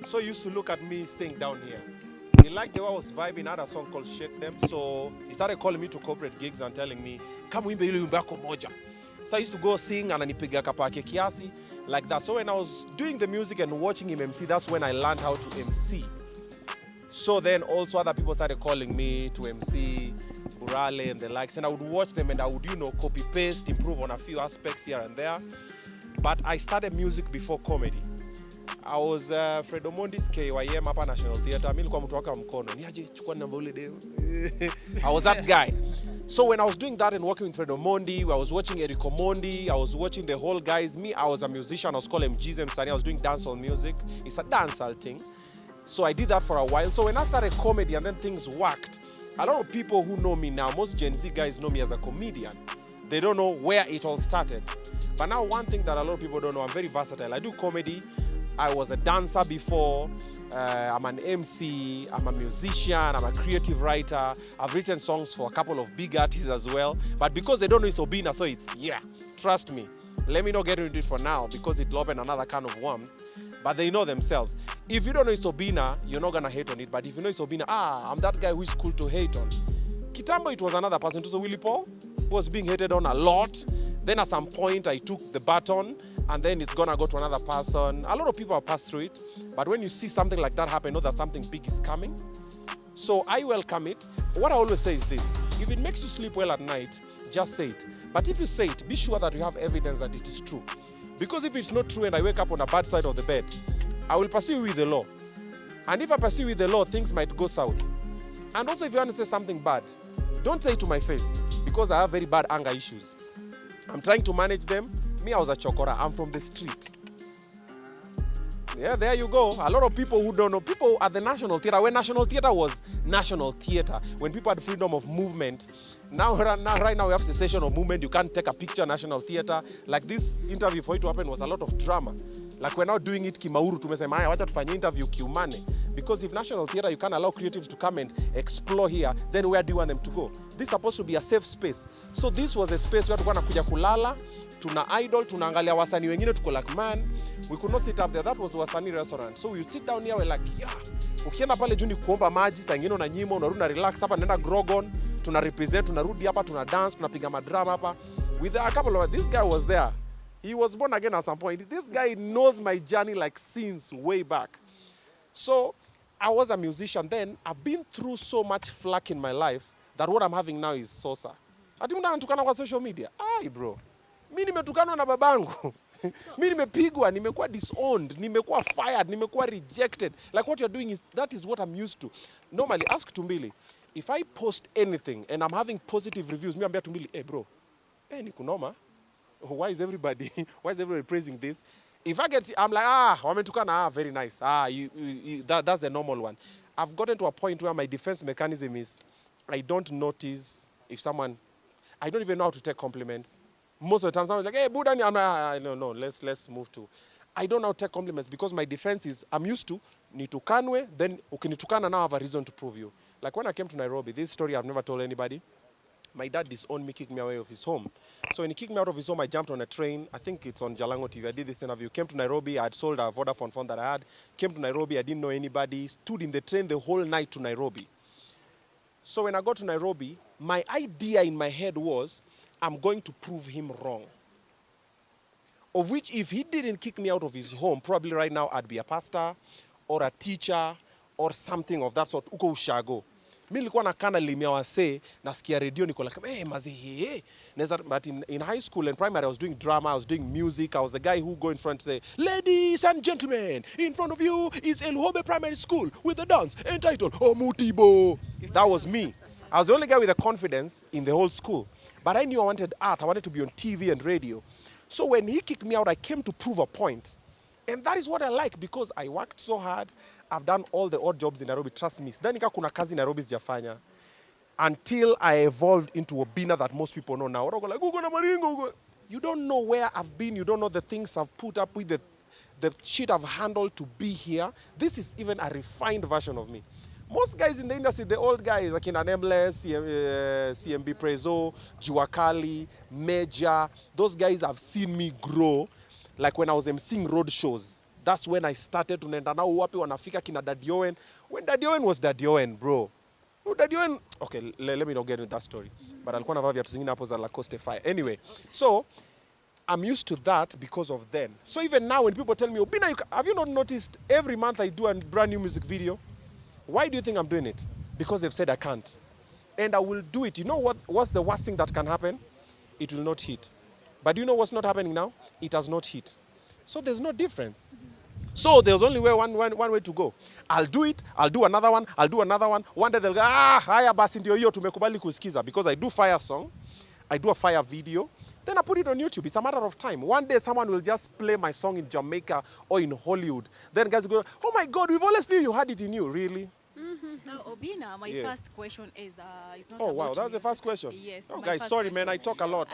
So he used to look at me sing down here. He liked the way I was vibing. I had a song called Shake Them. So he started calling me to corporate gigs and telling me, come wimbe ile wimbo yako moja. So I used to go sing and ananipiga kapake kiasi like that. So when I was doing the music and watching him MC, that's when I learned how to MC. So then also other people started calling me to MC, Burale and the likes. And I would watch them and I would, copy paste, improve on a few aspects here and there. But I started music before comedy. I was Fredo Mondi's KYM hapa National Theatre. Mimi nilikuwa mtu wake wa mkono. Niaje chukua namba ule deo. I was that guy. So when I was doing that and working with Fredo Mondi, I was watching Erico Mondi, I was watching the whole guys. Me, I was a musician. I was called MG's Msani. I was doing dancehall music. It's a dancehall thing. So I did that for a while. So when I started comedy and then things worked, a lot of people who know me now, most Gen Z guys know me as a comedian. They don't know where it all started. But now one thing that a lot of people don't know, I'm very versatile. I do comedy. I was a dancer before. I'm an MC. I'm a musician. I'm a creative writer. I've written songs for a couple of big artists as well. But because they don't know it's Obinna, so it's, trust me. Let me not get into it for now because it'll open another can of worms. But they know themselves. If you don't know it's Obinna, you're not going to hate on it. But if you know it's Obinna, I'm that guy who is cool to hate on. Kitambo, it was another person. So Willie Paul was being hated on a lot. Then at some point, I took the baton, and then it's gonna go to another person. A lot of people have passed through it, but when you see something like that happen, know that something big is coming. So I welcome it. What I always say is this: if it makes you sleep well at night, just say it. But if you say it, be sure that you have evidence that it is true. Because if it's not true and I wake up on a bad side of the bed, I will pursue you with the law. And if I pursue you with the law, things might go south. And also, if you want to say something bad, don't say it to my face, because I have very bad anger issues. I'm trying to manage them. Me, I was a chokora. I'm from the street. Yeah, there you go. A lot of people who don't know, people at the National Theatre, when National Theatre was National Theatre, when people had freedom of movement, right now we have cessation of movement. You can't take a picture National Theatre. Like this interview, for it to happen was a lot of drama. Like we're now doing it kimauru, tumesema haya wacha tufanye interview kiumane. Because if National Theatre, you can't allow creatives to come and explore here, then where do you want them to go? This is supposed to be a safe space. So this was a space where tulikuwa nakuja kulala, tuna idol, tunaangalia wasanii wengine, tuko like, man, we could not sit up there. That was wasanii restaurant. So we sit down here, we're like, ukienda pale juu ni kuomba maji, saa ingine unanyima, unarudi na relax hapa, nenda Grogon, tuna represent, tunarudi hapa, tuna dance, tunapiga madrama hapa. With a couple of, this guy was there. He was born again at some point. This guy knows my journey like since way back. So I was a musician then. I've been through so much flack in my life that what I'm having now is sosa. Ati mna anatukana kwa social media. Ai bro. Mimi nimetukanwa na babangu. Mimi nimepigwa, nimekuwa disowned, nimekuwa fired, nimekuwa rejected. Like what you're doing is, that is what I'm used to. Normally, ask Tumbili, if I post anything and I'm having positive reviews, me ambia Tumbili, hey bro, ni kunoma. Why is everybody praising this? If I get, I'm like, wamentukana, very nice. That's the normal one. I've gotten to a point where my defense mechanism is, I don't notice if someone, I don't even know how to take compliments. Most of the time, someone's like, hey, Buddha, no, let's move to. I don't know how to take compliments because my defense is, I'm used to, nitukanwe, then ukinitukana now I have a reason to prove you. Like when I came to Nairobi, this story I've never told anybody. My dad disowned me, kicked me away of his home. So when he kicked me out of his home, I jumped on a train. I think it's on Jalango TV. I did this interview. Came to Nairobi. I had sold a Vodafone phone that I had. Came to Nairobi. I didn't know anybody. Stood in the train the whole night to Nairobi. So when I got to Nairobi, my idea in my head was, I'm going to prove him wrong. Of which, if he didn't kick me out of his home, probably right now I'd be a pastor or a teacher or something of that sort. Uko ushago. Mimi nilikuwa nakana limia wase, nasikia radio niko like, hey mazi, hey. But in high school and primary, I was doing drama, I was doing music. I was the guy who go in front and say, ladies and gentlemen, in front of you is El Hobe Primary School with a dance entitled Omutibo. That was me. I was the only guy with the confidence in the whole school. But I knew I wanted art. I wanted to be on TV and radio. So when he kicked me out, I came to prove a point. And that is what I like because I worked so hard. I've done all the odd jobs in Nairobi, trust me. Sidhani kama kuna kazi Nairobi sijafanya. Until I evolved into Obinna that most people know now. Like, uko na maringo. You don't know where I've been. You don't know the things I've put up with, the shit I've handled to be here. This is even a refined version of me. Most guys in the industry, the old guys, like in Nameless, CMB Prezo, Juakali, Major, those guys have seen me grow. Like when I was emceeing road shows That's when I started tunaenda nao wapi wanafika kina Daddy Owen. When Daddy Owen was Daddy Owen, bro. Daddy Owen, okay, let me not get into that story. But alikuwa navaa viatu zingine hapo za Lacoste Fire. Anyway, so I'm used to that because of then. So even now when people tell me, Obinna, have you not noticed every month I do a brand new music video? Why do you think I'm doing it? Because they've said I can't. And I will do it. You know what's the worst thing that can happen? It will not hit. But do you know what's not happening now? It has not hit. So there's no difference. So there's only one way to go. I'll do it, I'll do another one, I'll do another one. One day they'll go, haya basi ndio hiyo tumekubali kusikiza. Because I do fire song, I do a fire video, then I put it on YouTube. It's a matter of time. One day someone will just play my song in Jamaica or in Hollywood. Then guys go, oh my God, we've always knew you had it in you, really? Now, Obinna, my first question is... it's not oh, about wow, that's me. the first question? Yes. Oh, guys, sorry, man, I talk a lot.